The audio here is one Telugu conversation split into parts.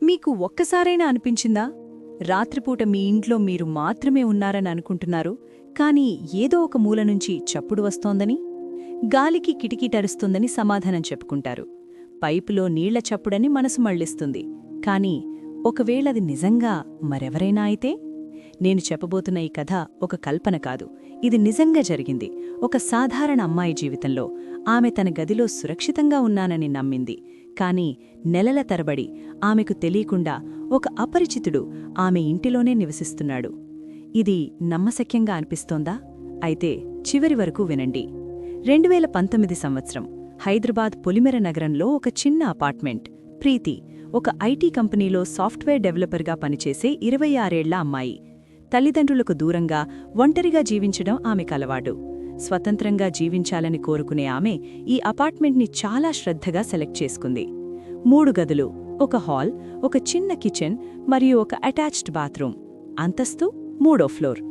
మీకు ఒక్కసారైనా అనిపించిందా? రాత్రిపూట మీ ఇంట్లో మీరు మాత్రమే ఉన్నారని అనుకుంటున్నారు, కానీ ఏదో ఒక మూల నుంచి చప్పుడు వస్తోందని, గాలికి కిటికీ తరుస్తుందని సమాధానం చెప్పుకుంటారు. పైపులో నీళ్ల చప్పుడని మనసు మళ్లిస్తుంది. కానీ ఒకవేళది నిజంగా మరెవరైనా అయితే? నేను చెప్పబోతున్న ఈ కథ ఒక కల్పన కాదు, ఇది నిజంగా జరిగింది. ఒక సాధారణ అమ్మాయి జీవితంలో ఆమె తన గదిలో సురక్షితంగా ఉన్నానని నమ్మింది. కానీ నెలల తరబడి ఆమెకు తెలియకుండా ఒక అపరిచితుడు ఆమె ఇంటిలోనే నివసిస్తున్నాడు. ఇది నమ్మశక్యంగా అనిపిస్తోందా? అయితే చివరి వరకు వినండి. 2019 సంవత్సరం హైదరాబాద్ పొలిమెర నగరంలో ఒక చిన్న అపార్ట్మెంట్. ప్రీతి ఒక ఐటీ కంపెనీలో సాఫ్ట్వేర్ డెవలపర్గా పనిచేసే 26 ఏళ్ల అమ్మాయి. తల్లిదండ్రులకు దూరంగా ఒంటరిగా జీవించడం ఆమెకు అలవాటు. స్వతంత్రంగా జీవించాలని కోరుకునే ఆమె ఈ అపార్ట్మెంట్ని చాలా శ్రద్ధగా సెలెక్ట్ చేసుకుంది. 3 గదులు, ఒక హాల్, ఒక చిన్న కిచెన్ మరియు ఒక అటాచ్డ్ బాత్రూమ్. అంతస్తు 3వ ఫ్లోర్.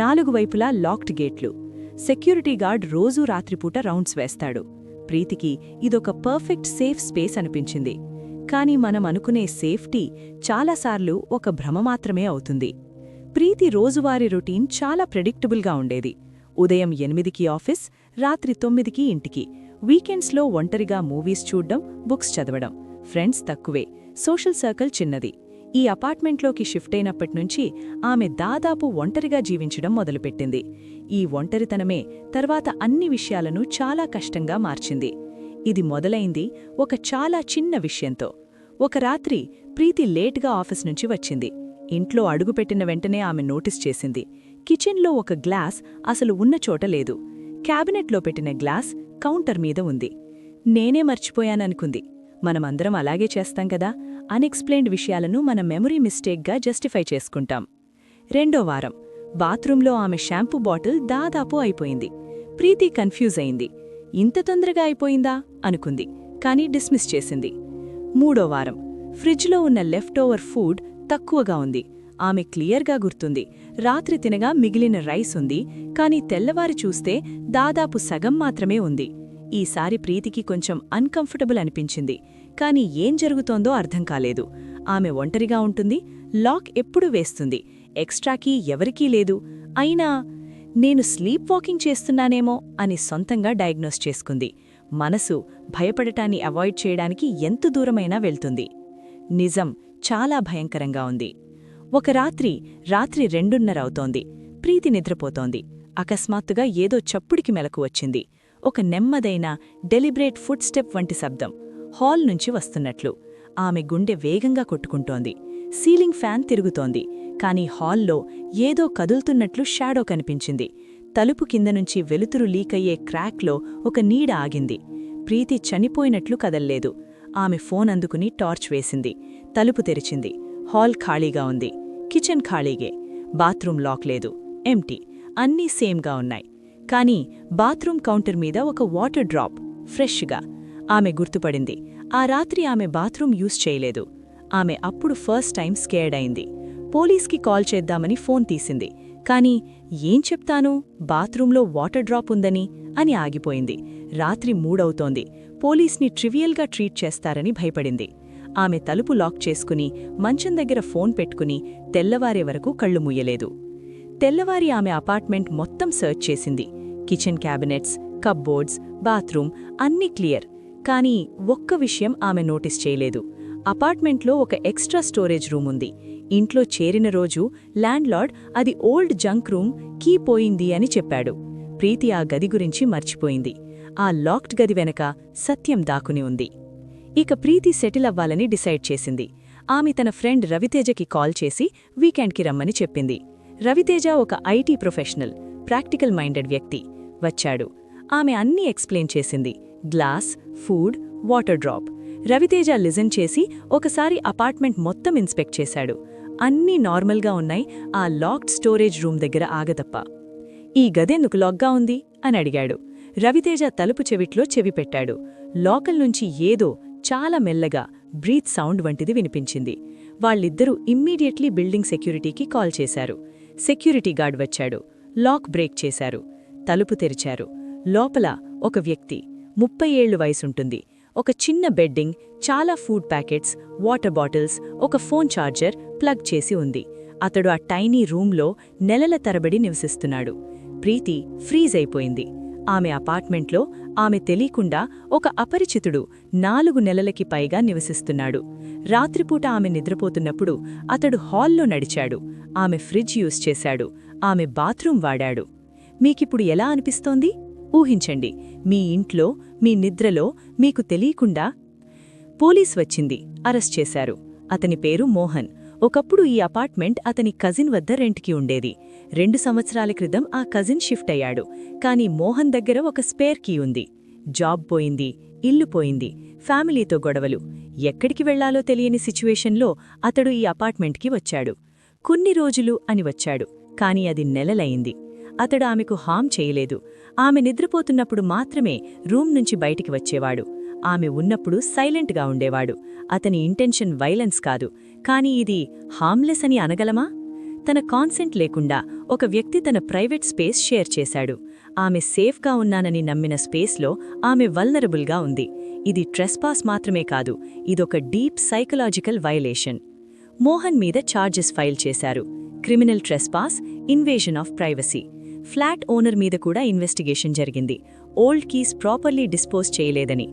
4 వైపులా లాక్డ్ గేట్లు. సెక్యూరిటీ గార్డ్ రోజూ రాత్రిపూట రౌండ్స్ వేస్తాడు. ప్రీతికి ఇదొక పర్ఫెక్ట్ సేఫ్ స్పేస్ అనిపించింది. కానీ మనం అనుకునే సేఫ్టీ చాలాసార్లు ఒక భ్రమ మాత్రమే అవుతుంది. ప్రీతి రోజువారీ రొటీన్ చాలా ప్రెడిక్టబుల్గా ఉండేది. ఉదయం 8కి ఆఫీస్, రాత్రి 9కి ఇంటికి. వీకెండ్స్లో ఒంటరిగా మూవీస్ చూడ్డం, బుక్స్ చదవడం. ఫ్రెండ్స్ తక్కువే, సోషల్ సర్కిల్ చిన్నది. ఈ అపార్ట్మెంట్లోకి షిఫ్ట్ అయినప్పట్నుంచి ఆమె దాదాపు ఒంటరిగా జీవించడం మొదలుపెట్టింది. ఈ ఒంటరితనమే తర్వాత అన్ని విషయాలను చాలా కష్టంగా మార్చింది. ఇది మొదలైంది ఒక చాలా చిన్న విషయంతో. ఒక రాత్రి ప్రీతి లేట్గా ఆఫీస్ నుంచి వచ్చింది. ఇంట్లో అడుగుపెట్టిన వెంటనే ఆమె నోటీస్ చేసింది, కిచెన్లో ఒక గ్లాస్ అసలు ఉన్న చోట లేదు. క్యాబినెట్లో పెట్టిన గ్లాస్ కౌంటర్ మీద ఉంది. నేనే మర్చిపోయాననుకుంది. మనమందరం అలాగే చేస్తాం కదా, అన్ఎక్స్ప్లెయిన్డ్ విషయాలను మన మెమరీ మిస్టేక్గా జస్టిఫై చేసుకుంటాం. 2వ వారం బాత్రూంలో ఆమె షాంపూ బాటిల్ దాదాపు అయిపోయింది. ప్రీతి కన్ఫ్యూజ్ అయింది. ఇంత తొందరగా అయిపోయిందా అనుకుంది, కానీ డిస్మిస్ చేసింది. 3వ వారం ఫ్రిడ్జ్లో ఉన్న లెఫ్ట్ ఓవర్ ఫుడ్ తక్కువగా ఉంది. ఆమె క్లియర్గా గుర్తుంది, రాత్రి తినగా మిగిలిన రైస్ ఉంది, కానీ తెల్లవారి చూస్తే దాదాపు సగం మాత్రమే ఉంది. ఈసారి ప్రీతికి కొంచెం అన్కంఫర్టబుల్ అనిపించింది, కానీ ఏం జరుగుతోందో అర్థం కాలేదు. ఆమె ఒంటరిగా ఉంటుంది, లాక్ ఎప్పుడు వేస్తుంది, ఎక్స్ట్రాకీ ఎవరికీ లేదు. అయినా నేను స్లీప్ వాకింగ్ చేస్తున్నానేమో అని సొంతంగా డయాగ్నోస్ చేసుకుంది. మనసు భయపడటాన్ని అవాయిడ్ చేయడానికి ఎంత దూరమైనా వెళ్తుంది. నిజం చాలా భయంకరంగా ఉంది. ఒక రాత్రి 2:30 అవుతోంది. ప్రీతి నిద్రపోతోంది. అకస్మాత్తుగా ఏదో చప్పుడికి మెలకు వచ్చింది. ఒక నెమ్మదైన డెలిబ్రేట్ ఫుట్ స్టెప్ వంటి శబ్దం హాల్ నుంచి వస్తున్నట్లు. ఆమె గుండె వేగంగా కొట్టుకుంటోంది. సీలింగ్ ఫ్యాన్ తిరుగుతోంది, కానీ హాల్లో ఏదో కదులుతున్నట్లు షాడో కనిపించింది. తలుపు కింద నుంచి వెలుతురు లీకయ్యే క్రాక్లో ఒక నీడ ఆగింది. ప్రీతి చనిపోయినట్లు కదల్లేదు. ఆమె ఫోన్ అందుకుని టార్చ్ వేసింది. తలుపు తెరిచింది. హాల్ ఖాళీగా ఉంది. కిచెన్ ఖాళీగే. బాత్రూమ్ లాక్ లేదు, ఎంటీ. అన్నీ సేమ్గా ఉన్నాయి. కానీ బాత్రూమ్ కౌంటర్ మీద ఒక వాటర్ డ్రాప్, ఫ్రెష్గా. ఆమె గుర్తుపడింది, ఆ రాత్రి ఆమె బాత్రూమ్ యూజ్ చేయలేదు. ఆమె అప్పుడు ఫస్ట్ టైం స్కేర్డ్ అయింది. పోలీస్కి కాల్ చేద్దామని ఫోన్ తీసింది. కానీ ఏం చెప్తాను, బాత్రూంలో వాటర్ డ్రాప్ ఉందని అని ఆగిపోయింది. రాత్రి 3 అవుతోంది. పోలీస్ని ట్రివియల్గా ట్రీట్ చేస్తారని భయపడింది. ఆమె తలుపు లాక్ చేసుకుని మంచం దగ్గర ఫోన్ పెట్టుకుని తెల్లవారే వరకు కళ్ళు ముయ్యలేదు. తెల్లవారి ఆమె అపార్ట్మెంట్ మొత్తం సర్చ్ చేసింది. కిచెన్ క్యాబినెట్స్, కప్బోర్డ్స్, బాత్రూమ్ అన్నీ క్లియర్. కానీ ఒక్క విషయం ఆమె నోటీస్ చేయలేదు. అపార్ట్మెంట్లో ఒక ఎక్స్ట్రా స్టోరేజ్ రూమ్ ఉంది. ఇంట్లో చేరిన రోజు ల్యాండ్లార్డ్ అది ఓల్డ్ జంక్ రూమ్, కీ పోయింది అని చెప్పాడు. ప్రీతి ఆ గది గురించి మర్చిపోయింది. ఆ లాక్డ్ గది వెనక సత్యం దాకుని ఉంది. ఇక ప్రీతి సెటిల్ అవ్వాలని డిసైడ్ చేసింది. ఆమె తన ఫ్రెండ్ రవితేజకి కాల్ చేసి వీకెండ్కి రమ్మని చెప్పింది. రవితేజ ఒక ఐటీ ప్రొఫెషనల్, ప్రాక్టికల్ మైండెడ్ వ్యక్తి. వచ్చాడు. ఆమె అన్నీ ఎక్స్ప్లెయిన్ చేసింది, glass, food, water drop. Ravi Teja listen చేసి ఒకసారి అపార్ట్మెంట్ మొత్తం ఇన్స్పెక్ట్ చేశాడు. అన్నీ నార్మల్గా ఉన్నాయి, ఆ లాక్డ్ స్టోరేజ్ రూమ్ దగ్గర ఆగదప్ప. ఈ గదెందుకు లాక్గా ఉంది అని అడిగాడు. రవితేజ తలుపు చెవిట్లో చెవి పెట్టాడు. లోకల్ నుంచి ఏదో చాలా మెల్లగా బ్రీత్ సౌండ్ వంటిది వినిపించింది. వాళ్ళిద్దరూ ఇమ్మీడియట్లీ బిల్డింగ్ సెక్యూరిటీకి కాల్ చేశారు. సెక్యూరిటీ గార్డ్ వచ్చాడు. లాక్ బ్రేక్ చేశారు. తలుపు తెరిచారు. లోపల ఒక వ్యక్తి, 30 ఏళ్లు వయసుంటుంది, ఒక చిన్న బెడ్డింగ్, చాలా ఫుడ్ ప్యాకెట్స్, వాటర్ బాటిల్స్, ఒక ఫోన్ ఛార్జర్ ప్లగ్ చేసి ఉంది. అతడు ఆ టైనీ రూమ్లో నెలల తరబడి నివసిస్తున్నాడు. ప్రీతి ఫ్రీజ్ అయిపోయింది. ఆమె అపార్ట్మెంట్లో ఆమె తెలియకుండా ఒక అపరిచితుడు 4 నెలలకి పైగా నివసిస్తున్నాడు. రాత్రిపూట ఆమె నిద్రపోతున్నప్పుడు అతడు హాల్లో నడిచాడు, ఆమె ఫ్రిడ్జ్ యూజ్ చేశాడు, ఆమె బాత్రూం వాడాడు. మీకిప్పుడు ఎలా అనిపిస్తోంది? ఊహించండి, మీ ఇంట్లో, మీ నిద్రలో మీకు తెలియకుండా. పోలీస్ వచ్చింది, అరెస్ట్ చేశారు. అతని పేరు మోహన్. ఒకప్పుడు ఈ అపార్ట్మెంట్ అతని కజిన్ వద్ద రెంట్కి ఉండేది. 2 సంవత్సరాల క్రితం ఆ కజిన్ షిఫ్ట్ అయ్యాడు. కానీ మోహన్ దగ్గర ఒక స్పేర్ కీ ఉంది. జాబ్ పోయింది, ఇల్లు పోయింది, ఫ్యామిలీతో గొడవలు. ఎక్కడికి వెళ్లాలో తెలియని సిచ్యువేషన్లో అతడు ఈ అపార్ట్మెంట్కి వచ్చాడు. కొన్ని రోజులు అని వచ్చాడు, కానీ అది నెలలయింది. అతడు ఆమెకు హామ్ చేయలేదు. ఆమె నిద్రపోతున్నప్పుడు మాత్రమే రూమ్ నుంచి బయటికి వచ్చేవాడు. ఆమె ఉన్నప్పుడు సైలెంట్గా ఉండేవాడు. అతని ఇంటెన్షన్ వైలెన్స్ కాదు, కానీ ఇది హామ్లెస్ అని అనగలమా? తన కాన్సెంట్ లేకుండా ఒక వ్యక్తి తన ప్రైవేట్ స్పేస్ షేర్ చేశాడు. ఆమె సేఫ్గా ఉన్నానని నమ్మిన స్పేస్లో ఆమె వల్నరబుల్గా ఉంది. ఇది ట్రెస్పాస్ మాత్రమే కాదు, ఇదొక డీప్ సైకలాజికల్ వయలేషన్. మోహన్ మీద ఛార్జెస్ ఫైల్ చేశారు. Criminal trespass, invasion of privacy. Flat owner మీద కూడా ఇన్వెస్టిగేషన్ జరిగింది. ఓల్డ్ కీస్ ప్రాపర్లీ డిస్పోజ్ చేయలేదని.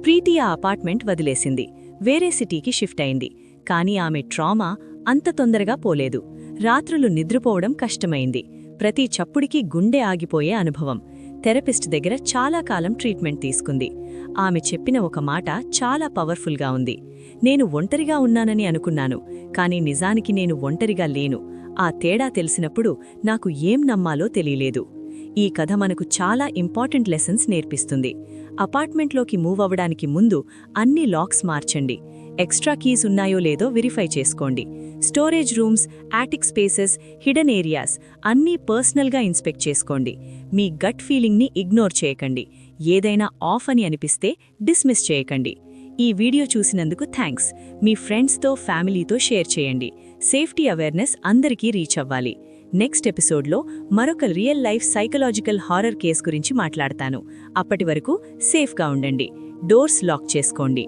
ప్రీతి ఆ అపార్ట్మెంట్ వదిలేసింది, వేరే సిటీకి షిఫ్ట్ అయింది. కానీ ఆమె ట్రామా అంత తొందరగా పోలేదు. రాత్రులు నిద్రపోవడం కష్టమైంది. ప్రతి చప్పుడికి గుండె ఆగిపోయే అనుభవం. థెరపిస్ట్ దగ్గర చాలా కాలం ట్రీట్మెంట్ తీసుకుంది. ఆమె చెప్పిన ఒక మాట చాలా పవర్ఫుల్గా ఉంది. నేను ఒంటరిగా ఉన్నానని అనుకున్నాను, కానీ నిజానికి నేను ఒంటరిగా లేను. ఆ తేడా తెలిసినప్పుడు నాకు ఏం నమ్మాలో తెలియలేదు. ఈ కథ మనకు చాలా ఇంపార్టెంట్ లెసన్స్ నేర్పిస్తుంది. అపార్ట్మెంట్లోకి మూవ్ అవ్వడానికి ముందు అన్ని లాక్స్ మార్చండి. ఎక్స్ట్రా కీస్ ఉన్నాయో లేదో వెరిఫై చేసుకోండి. Storage rooms, యాటిక్ spaces, hidden areas అన్నీ పర్సనల్గా ఇన్స్పెక్ట్ చేసుకోండి. మీ గట్ ఫీలింగ్ని ఇగ్నోర్ చేయకండి. ఏదైనా ఆఫ్ అని అనిపిస్తే డిస్మిస్ చేయకండి. ఈ వీడియో చూసినందుకు థ్యాంక్స్. మీ ఫ్రెండ్స్తో, ఫ్యామిలీతో షేర్ చేయండి. సేఫ్టీ అవేర్నెస్ అందరికీ రీచ్ అవ్వాలి. నెక్స్ట్ ఎపిసోడ్లో మరొక real life psychological horror case గురించి మాట్లాడతాను. అప్పటి వరకు సేఫ్గా ఉండండి. డోర్స్ లాక్ చేసుకోండి.